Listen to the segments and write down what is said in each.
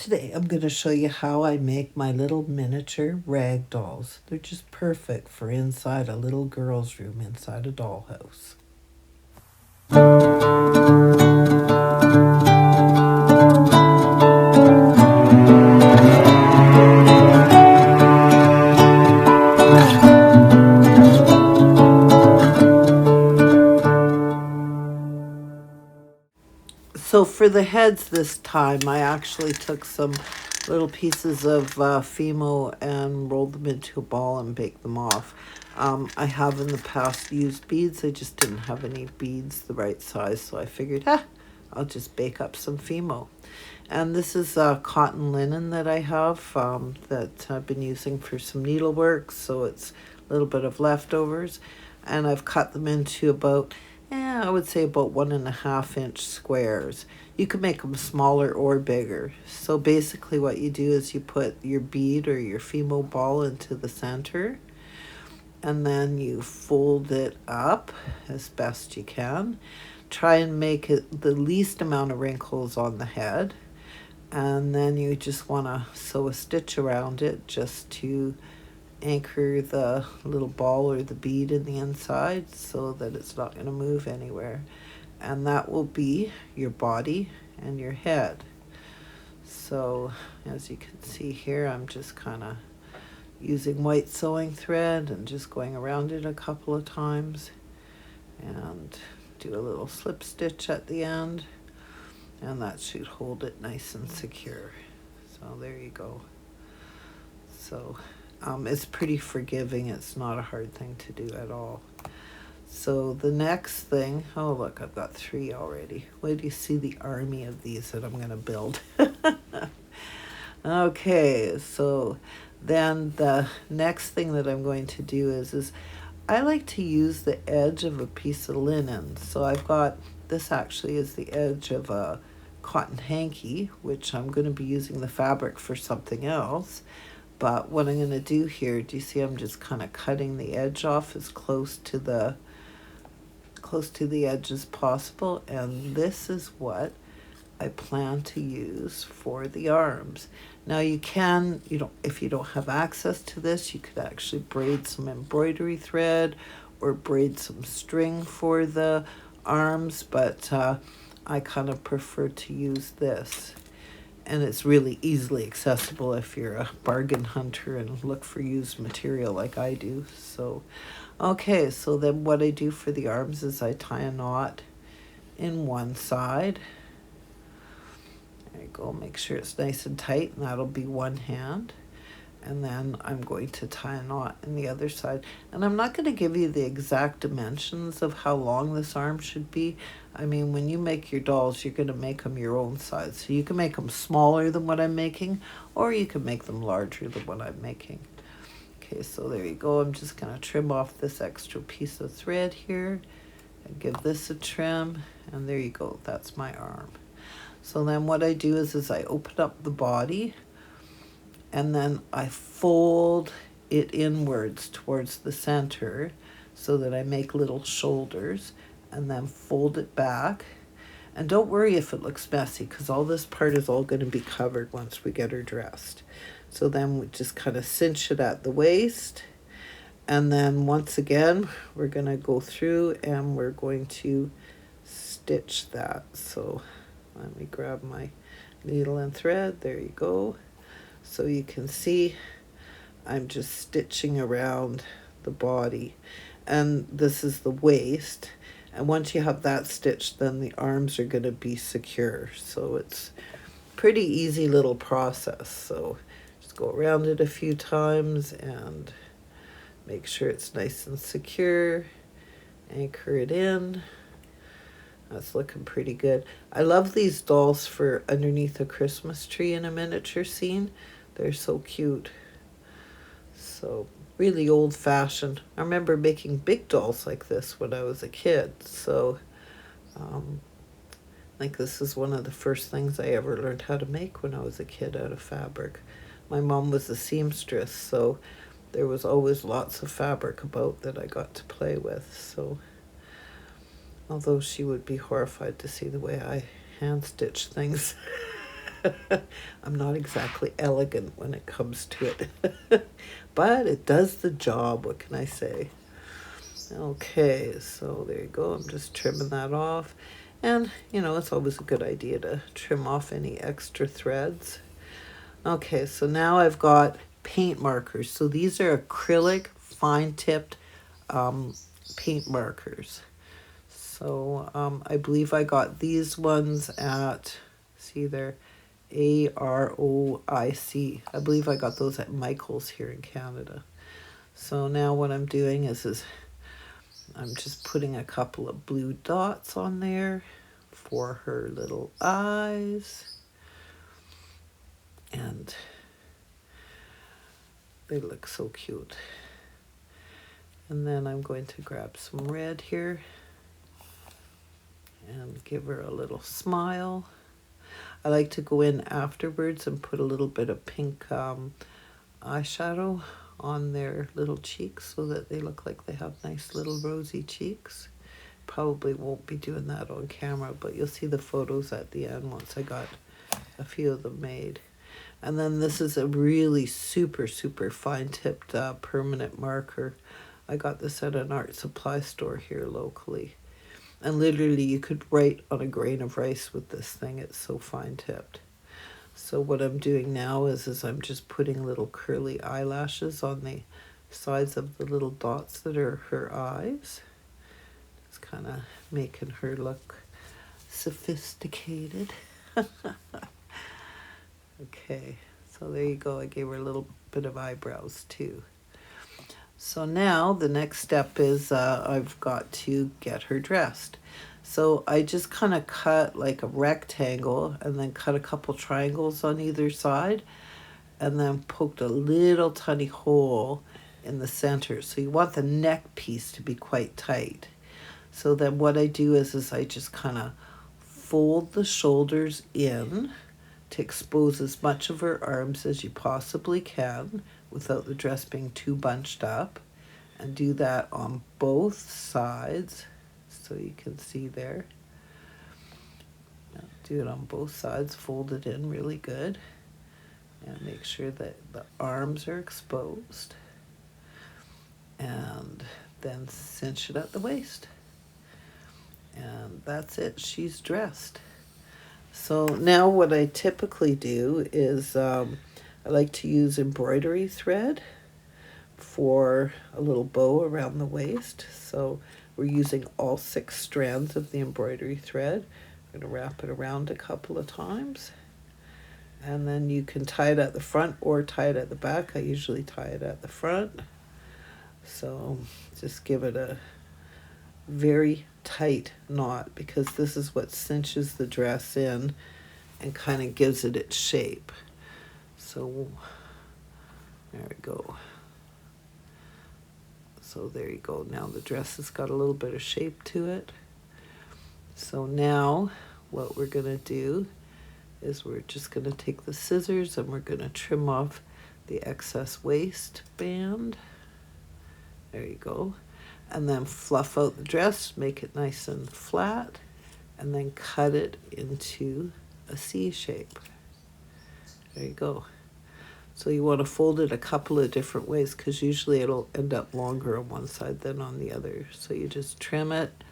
Today I'm going to show you how I make my little miniature rag dolls. They're just perfect for inside a little girl's room inside a dollhouse. So for the heads this time, I actually took some little pieces of Fimo and rolled them into a ball and baked them off. I have in the past used beads. I just didn't have any beads the right size, so I figured, I'll just bake up some Fimo. And this is cotton linen that I have that I've been using for some needlework, so it's a little bit of leftovers. And I've cut them into about I would say about 1.5 inch squares. You can make them smaller or bigger. So basically what you do is you put your bead or your Fimo ball into the center, and then you fold it up as best you can. Try and make it the least amount of wrinkles on the head. And then you just want to sew a stitch around it just to anchor the little ball or the bead in the inside so that it's not going to move anywhere. And that will be your body and your head. So as you can see here, I'm just kind of using white sewing thread and just going around it a couple of times and do a little slip stitch at the end, and that should hold it nice and secure. So there you go. So it's pretty forgiving. It's not a hard thing to do at all. So the next thing, oh look, I've got 3 already. Wait till you see the army of these that I'm going to build. Okay, so then the next thing that I'm going to do is I like to use the edge of a piece of linen. So I've got, this actually is the edge of a cotton hanky, which I'm going to be using the fabric for something else. But what I'm going to do here, do you see I'm just kind of cutting the edge off as close to the edge as possible, and this is what I plan to use for the arms. Now you can, if you don't have access to this, you could actually braid some embroidery thread or braid some string for the arms, but I kind of prefer to use this. And it's really easily accessible if you're a bargain hunter and look for used material like I do. So, okay, so then what I do for the arms is I tie a knot in one side. There you go, make sure it's nice and tight, and that'll be one hand. And then I'm going to tie a knot in the other side. And I'm not going to give you the exact dimensions of how long this arm should be. I mean, when you make your dolls, you're going to make them your own size. So you can make them smaller than what I'm making, or you can make them larger than what I'm making. Okay, so there you go. I'm just going to trim off this extra piece of thread here and give this a trim. And there you go. That's my arm. So then what I do is I open up the body, and then I fold it inwards towards the center so that I make little shoulders, and then fold it back. And don't worry if it looks messy, because all this part is all going to be covered once we get her dressed. So then we just kind of cinch it at the waist. And then once again, we're going to go through and we're going to stitch that. So let me grab my needle and thread. There you go. So you can see I'm just stitching around the body, and this is the waist. And once you have that stitched, then the arms are going to be secure. So it's pretty easy little process. So just go around it a few times and make sure it's nice and secure. Anchor it in. That's looking pretty good. I love these dolls for underneath a Christmas tree in a miniature scene. They're so cute. So really old-fashioned. I remember making big dolls like this when I was a kid. So I think this is one of the first things I ever learned how to make when I was a kid out of fabric. My mom was a seamstress, so there was always lots of fabric about that I got to play with. So although she would be horrified to see the way I hand stitch things. I'm not exactly elegant when it comes to it, but it does the job. What can I say? Okay, so there you go. I'm just trimming that off. And, it's always a good idea to trim off any extra threads. Okay, so now I've got paint markers. So these are acrylic fine-tipped paint markers. So I believe I got these ones at, see there, AROIC. I believe I got those at Michael's here in Canada. So now what I'm doing is I'm just putting a couple of blue dots on there for her little eyes. And they look so cute. And then I'm going to grab some red here and give her a little smile. I like to go in afterwards and put a little bit of pink eyeshadow on their little cheeks so that they look like they have nice little rosy cheeks. Probably won't be doing that on camera, but you'll see the photos at the end once I got a few of them made. And then this is a really super, super fine-tipped permanent marker. I got this at an art supply store here locally. And literally you could write on a grain of rice with this thing. It's so fine-tipped. So what I'm doing now is I'm just putting little curly eyelashes on the sides of the little dots that are her eyes. It's kind of making her look sophisticated. Okay, so there you go. I gave her a little bit of eyebrows too. So now the next step is I've got to get her dressed. So I just kind of cut like a rectangle and then cut a couple triangles on either side and then poked a little tiny hole in the center. So you want the neck piece to be quite tight. So then what I do is I just kind of fold the shoulders in to expose as much of her arms as you possibly can without the dress being too bunched up, and do that on both sides so you can see there. Now do it on both sides, fold it in really good, and make sure that the arms are exposed, and then cinch it at the waist. And that's it, she's dressed. So now what I typically do is I like to use embroidery thread for a little bow around the waist. So we're using all 6 strands of the embroidery thread. I'm going to wrap it around a couple of times. And then you can tie it at the front or tie it at the back. I usually tie it at the front. So just give it a very tight knot because this is what cinches the dress in and kind of gives it its shape. So there we go. So there you go. Now the dress has got a little bit of shape to it. So now what we're going to do is we're just going to take the scissors and we're going to trim off the excess waistband. There you go. And then fluff out the dress, make it nice and flat, and then cut it into a C shape. There you go. So you want to fold it a couple of different ways because usually it'll end up longer on one side than on the other. So you just trim it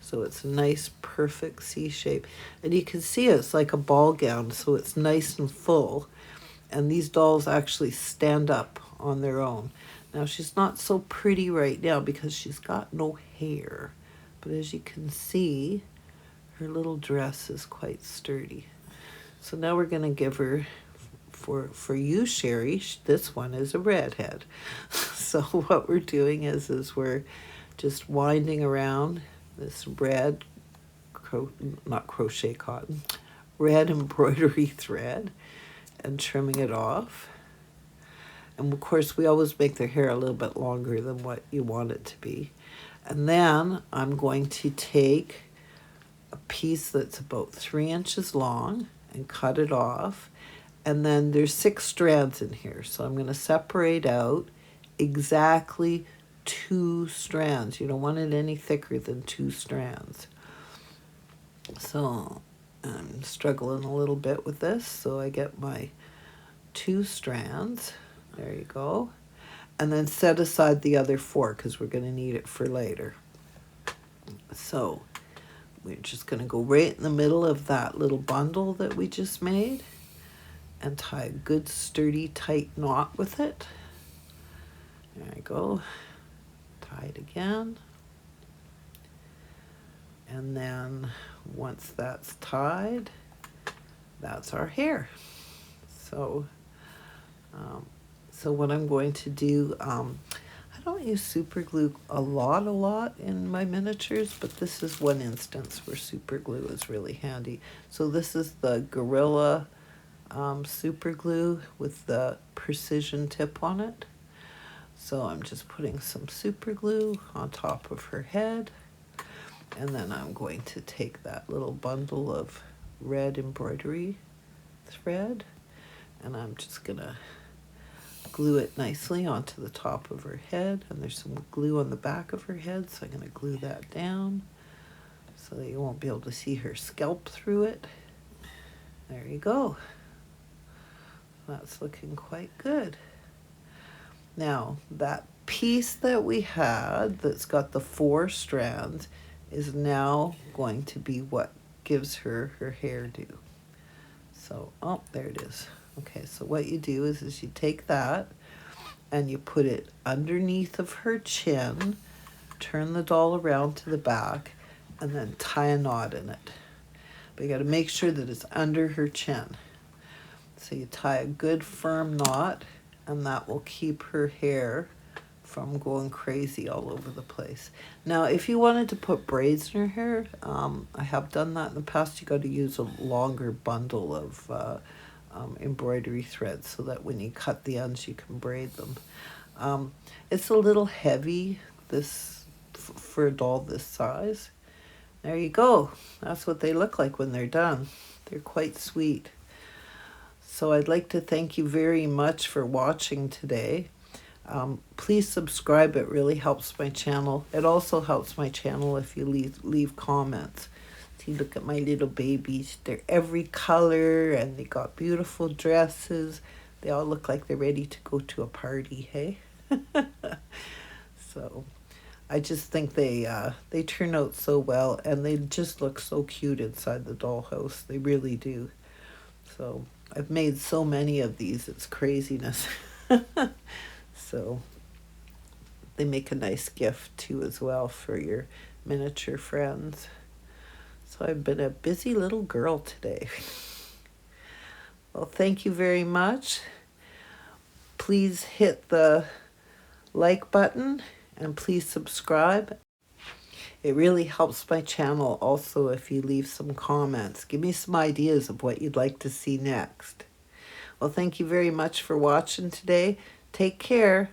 so it's a nice, perfect C shape. And you can see it's like a ball gown, so it's nice and full. And these dolls actually stand up on their own. Now, she's not so pretty right now because she's got no hair. But as you can see, her little dress is quite sturdy. So now we're going to give her, for you, Sherry, this one is a redhead. So what we're doing is we're just winding around this red, not crochet cotton, red embroidery thread and trimming it off. And of course, we always make their hair a little bit longer than what you want it to be. And then I'm going to take a piece that's about 3 inches long and cut it off. And then there's 6 strands in here. So I'm going to separate out exactly 2 strands. You don't want it any thicker than 2 strands. So I'm struggling a little bit with this, so I get my 2 strands. There you go. And then set aside the other 4 because we're going to need it for later. So we're just going to go right in the middle of that little bundle that we just made and tie a good sturdy tight knot with it. There I go. Tie it again. And then once that's tied, that's our hair. So what I'm going to do, I don't use super glue a lot in my miniatures, but this is one instance where super glue is really handy. So this is the Gorilla super glue with the precision tip on it. So I'm just putting some super glue on top of her head, and then I'm going to take that little bundle of red embroidery thread, and I'm just gonna glue it nicely onto the top of her head, and there's some glue on the back of her head, so I'm going to glue that down so that you won't be able to see her scalp through it. There you go. That's looking quite good. Now, that piece that we had that's got the 4 strands is now going to be what gives her her hairdo. So, oh, there it is. Okay, so what you do is you take that and you put it underneath of her chin, turn the doll around to the back, and then tie a knot in it. But you got to make sure that it's under her chin. So you tie a good firm knot, and that will keep her hair from going crazy all over the place. Now, if you wanted to put braids in her hair, I have done that in the past. You got to use a longer bundle of embroidery threads so that when you cut the ends you can braid them. It's a little heavy for a doll this size. There you go. That's what they look like when they're done. They're quite sweet. So I'd like to thank you very much for watching today. Please subscribe. It really helps my channel. It also helps my channel if you leave comments. Look at my little babies. They're every color and they got beautiful dresses. They all look like they're ready to go to a party, hey? So I just think they turn out so well, and they just look so cute inside the dollhouse. They really do. So I've made so many of these, it's craziness. So they make a nice gift too as well for your miniature friends. So I've been a busy little girl today. Well, thank you very much. Please hit the like button and please subscribe. It really helps my channel also if you leave some comments. Give me some ideas of what you'd like to see next. Well, thank you very much for watching today. Take care.